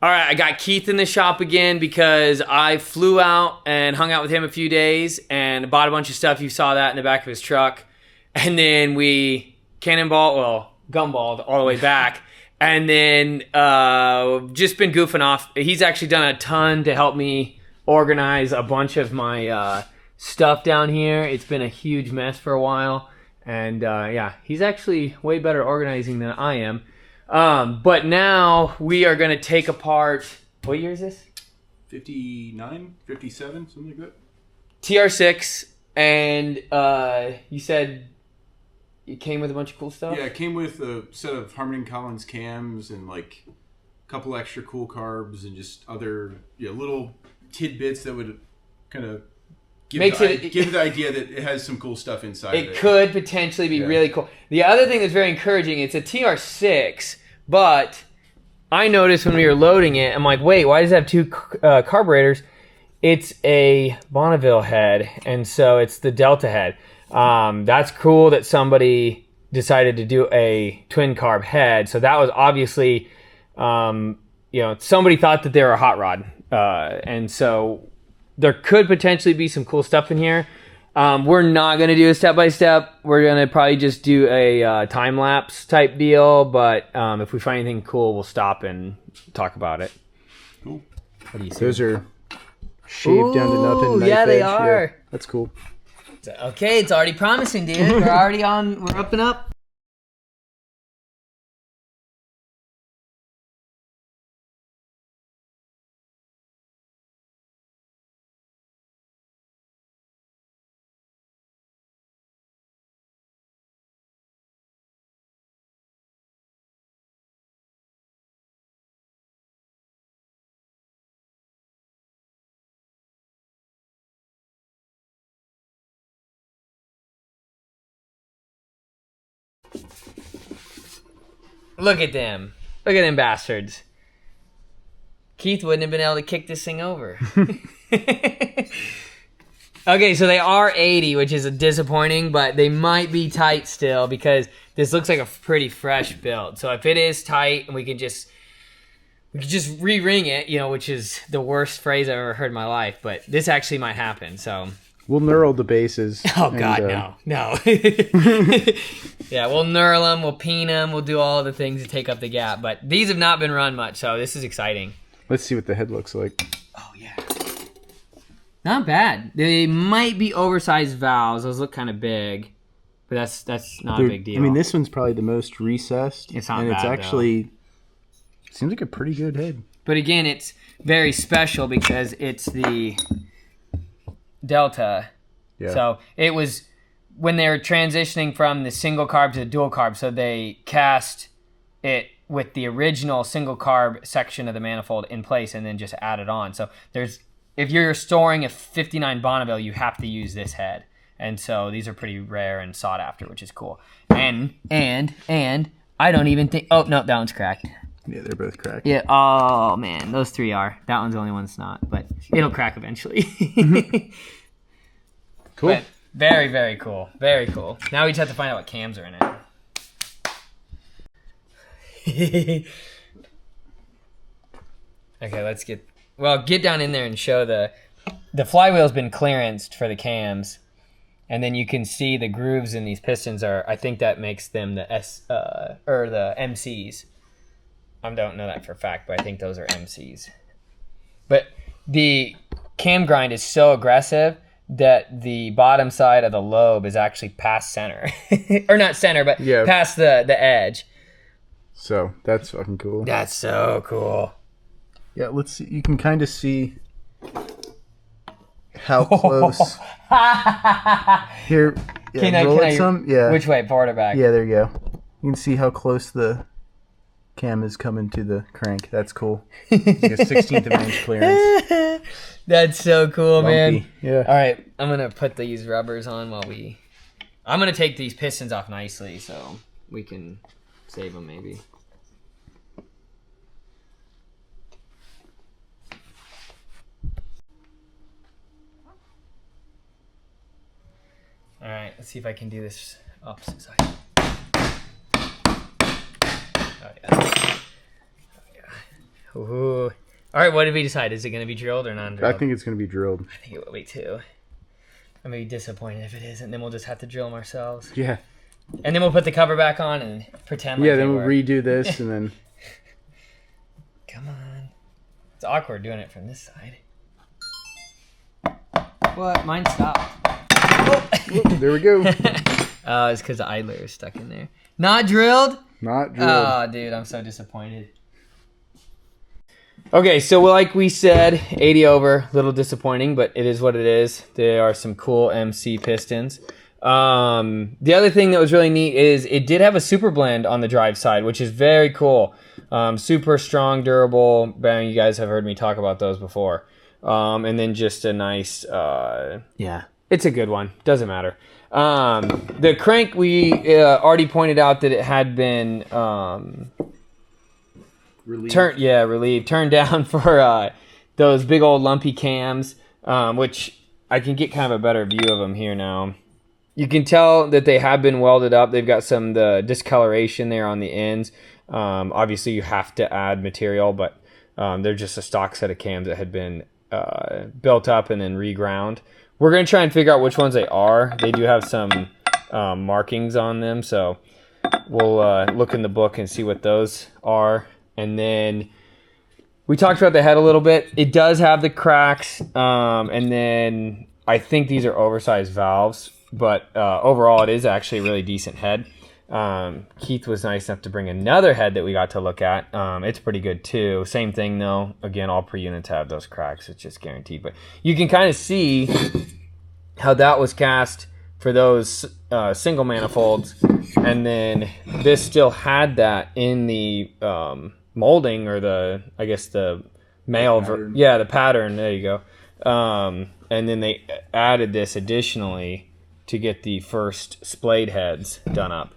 All right, I got Keith in the shop again because I flew out and hung out with him a few days and bought a bunch of stuff. You saw that in the back of his truck. And then we gumballed all the way back. And then just been goofing off. He's actually done a ton to help me organize a bunch of my stuff down here. It's been a huge mess for a while. And yeah, he's actually way better organizing than I am. But now we are going to take apart, what year is this? 59, 57, something like that. TR6, and you said it came with a bunch of cool stuff? Yeah, it came with a set of Harman & Collins cams and like a couple extra cool carbs and just other little tidbits that would kind of give the idea that it has some cool stuff inside of it. It could potentially be really cool. The other thing that's very encouraging, it's a TR6, but I noticed when we were loading it, I'm like, wait, why does it have two carburetors? It's a Bonneville head, and so it's the Delta head. That's cool that somebody decided to do a twin carb head. So that was obviously, somebody thought that they were a hot rod. And so there could potentially be some cool stuff in here. We're not going to do a step-by-step. We're going to probably just do a time-lapse type deal. But if we find anything cool, we'll stop and talk about it. Cool. What do you see? Those are shaved down to nothing. Yeah, they edge. are. Yeah, that's cool. Okay, it's already promising, dude. We're already on. We're up and up. Look at them. Look at them bastards. Keith wouldn't have been able to kick this thing over. Okay, so they are 80, which is disappointing, but they might be tight still because this looks like a pretty fresh build. So if it is tight and we could just re-ring it, which is the worst phrase I've ever heard in my life, but this actually might happen, so... We'll knurl the bases. Oh, God, no. Yeah, we'll knurl them, we'll peen them, we'll do all the things to take up the gap. But these have not been run much, so this is exciting. Let's see what the head looks like. Oh, yeah. Not bad. They might be oversized valves. Those look kind of big, but that's not a big deal. I mean, this one's probably the most recessed. It's not and bad, it's actually... Seems like a pretty good head. But again, it's very special because it's the... Delta. Yeah. So it was when they were transitioning from the single carb to the dual carb, so they cast it with the original single carb section of the manifold in place and then just added on. So if you're storing a 59 Bonneville, you have to use this head. And so these are pretty rare and sought after, which is cool. And I don't even think, oh no, that one's cracked. Yeah, they're both cracked. Yeah. Oh man, those three are. That one's the only one that's not, but it'll crack eventually. Cool. But very, very cool. Very cool. Now we just have to find out what cams are in it. Okay, let's get down in there and show the flywheel's been clearanced for the cams, and then you can see the grooves in these pistons are. I think that makes them the the MCs. I don't know that for a fact, but I think those are MCs. But the cam grind is so aggressive that the bottom side of the lobe is actually past center. Or not center, but past the edge. So, that's fucking cool. That's so cool. Yeah, let's see. You can kind of see how close. Here, roll it some. Yeah. Which way, forward or back? Yeah, there you go. You can see how close the cam is coming to the crank. That's cool. It's like a 16th of an inch clearance. That's so cool, Lumpy. man. Yeah. All right, I'm going to put these rubbers on I'm going to take these pistons off nicely so we can save them maybe. All right, let's see if I can do this opposite side. Oh, yeah. Oh, yeah. Ooh. All right, what did we decide? Is it going to be drilled or non-drilled? I think it's going to be drilled. I think it will be too. I'm going to be disappointed if it isn't. Then we'll just have to drill them ourselves. Yeah. And then we'll put the cover back on and pretend like then we'll redo this and then... Come on. It's awkward doing it from this side. What? Mine stopped. Oh, there we go. It's because the idler is stuck in there. Not drilled? Not drilled. Oh, dude, I'm so disappointed. Okay, so like we said, 80 over, little disappointing, but it is what it is. There are some cool MC pistons. The other thing that was really neat is it did have a super blend on the drive side, which is very cool. Super strong, durable. Bang, you guys have heard me talk about those before. And then just a nice, it's a good one. Doesn't matter. The crank, we already pointed out that it had been relieved, turned down for those big old lumpy cams, which I can get kind of a better view of them here now. You can tell that they have been welded up. They've got the discoloration there on the ends. Obviously, you have to add material, but they're just a stock set of cams that had been built up and then reground. We're going to try and figure out which ones they are. They do have some markings on them, so we'll look in the book and see what those are. And then we talked about the head a little bit. It does have the cracks, and then I think these are oversized valves, but overall it is actually a really decent head. Keith was nice enough to bring another head that we got to look at. It's pretty good too. Same thing though. Again, all pre-units have those cracks. It's just guaranteed. But you can kind of see how that was cast for those single manifolds, and then this still had that in the molding, or the male the pattern. There you go. And then they added this additionally to get the first splayed heads done up.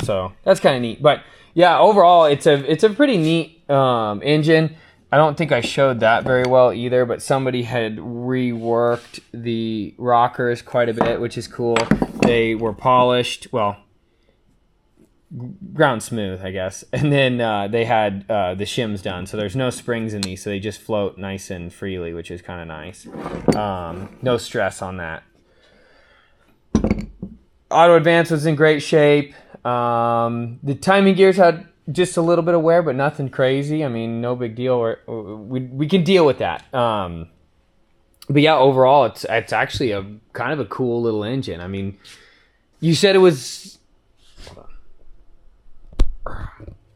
So that's kind of neat. But yeah, overall it's a pretty neat engine. I don't think I showed that very well either, but somebody had reworked the rockers quite a bit, which is cool. They were polished, well, ground smooth, I guess. And then they had the shims done, so there's no springs in these, so they just float nice and freely, which is kind of nice. No stress on that. Auto Advance was in great shape. The timing gears had just a little bit of wear, but nothing crazy. I mean, no big deal. We can deal with that. But yeah, overall, it's actually a kind of a cool little engine. I mean, you said it was...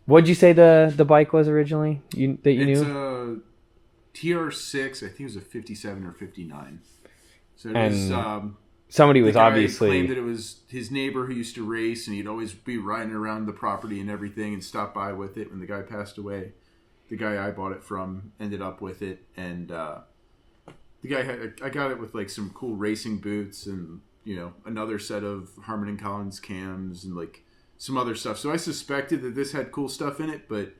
What'd you say the bike was originally? Knew? It's a TR6. I think it was a 57 or 59. So it was... Somebody was obviously claimed that it was his neighbor who used to race, and he'd always be riding around the property and everything, and stop by with it. When the guy passed away, the guy I bought it from ended up with it, and the guy I got it with like some cool racing boots and another set of Harman & Collins cams and like some other stuff. So I suspected that this had cool stuff in it, but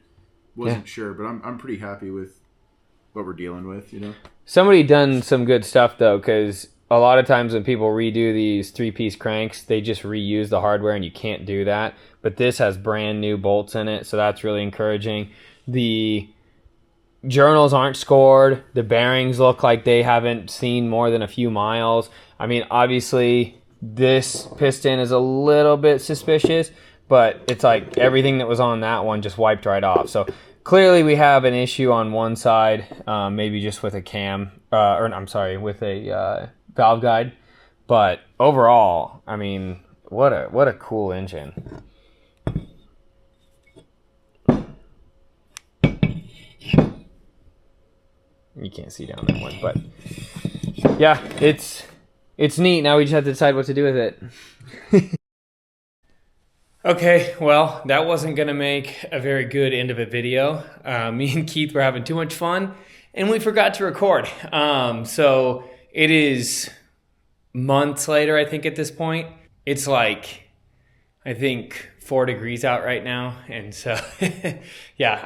wasn't sure. But I'm pretty happy with what we're dealing with. Somebody done some good stuff though, because a lot of times when people redo these 3-piece cranks, they just reuse the hardware, and you can't do that. But this has brand new bolts in it, so that's really encouraging. The journals aren't scored. The bearings look like they haven't seen more than a few miles. I mean, obviously, this piston is a little bit suspicious, but it's like everything that was on that one just wiped right off. So clearly we have an issue on one side, maybe just with a cam, with a valve guide, but overall, I mean, what a cool engine. You can't see down that one, but yeah, it's neat. Now we just have to decide what to do with it. Okay, well, that wasn't gonna make a very good end of a video. Me and Keith were having too much fun, and we forgot to record. So it is months later, I think, at this point. It's like, I think, 4 degrees out right now. And so, yeah,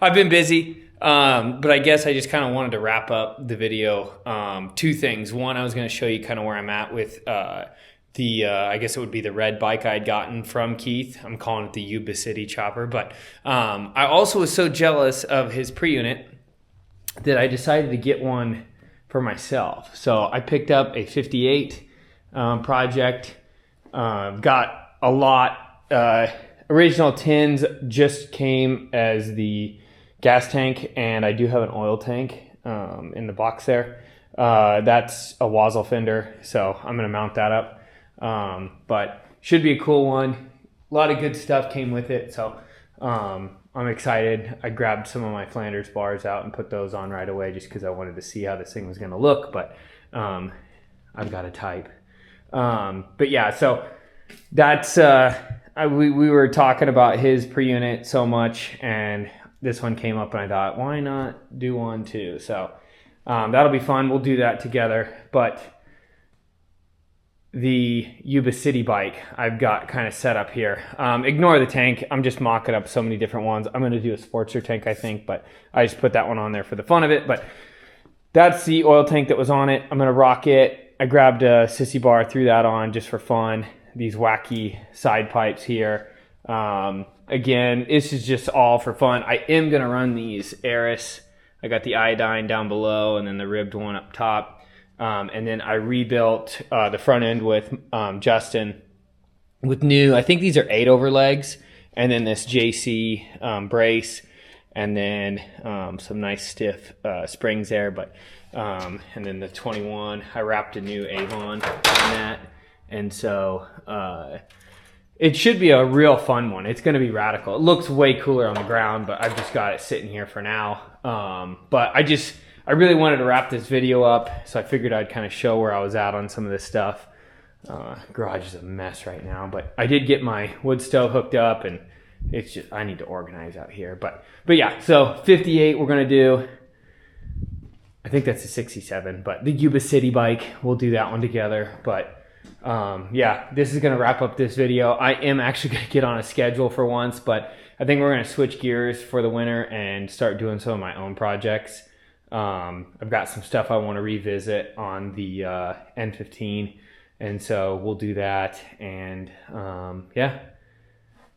I've been busy. But I guess I just kind of wanted to wrap up the video. 2 things. One, I was going to show you kind of where I'm at with I guess it would be the red bike I'd gotten from Keith. I'm calling it the Yuba City Chopper. But I also was so jealous of his pre-unit that I decided to get one for myself. So I picked up a 58 project, got a lot. Original tins just came as the gas tank, and I do have an oil tank in the box there. That's a Wazzle fender, so I'm going to mount that up. But should be a cool one. A lot of good stuff came with it, so I'm excited. I grabbed some of my Flanders bars out and put those on right away just because I wanted to see how this thing was going to look, but I've got a type. But yeah, so that's we were talking about his per-unit so much, and this one came up, and I thought, why not do one too? So that'll be fun. We'll do that together. But the Yuba City bike I've got kind of set up here. Ignore the tank. I'm just mocking up so many different ones. I'm going to do a Sportster tank, I think, but I just put that one on there for the fun of it. But that's the oil tank that was on it. I'm going to rock it. I grabbed a sissy bar, threw that on just for fun. These wacky side pipes here. Again, this is just all for fun. I am going to run these Eris. I got the iodine down below and then the ribbed one up top. And then I rebuilt the front end with Justin with new, I think these are 8-over legs, and then this JC brace, and then some nice stiff springs there. But and then the 21, I wrapped a new Avon on that. And so it should be a real fun one. It's going to be radical. It looks way cooler on the ground, but I've just got it sitting here for now. But I really wanted to wrap this video up, so I figured I'd kind of show where I was at on some of this stuff. Garage is a mess right now, but I did get my wood stove hooked up, and it's just, I need to organize out here. But yeah, so 58 we're going to do. I think that's a 67, but the Yuba City bike, we'll do that one together. But yeah, this is going to wrap up this video. I am actually going to get on a schedule for once, but I think we're going to switch gears for the winter and start doing some of my own projects. I've got some stuff I want to revisit on the N15, and so we'll do that. And yeah,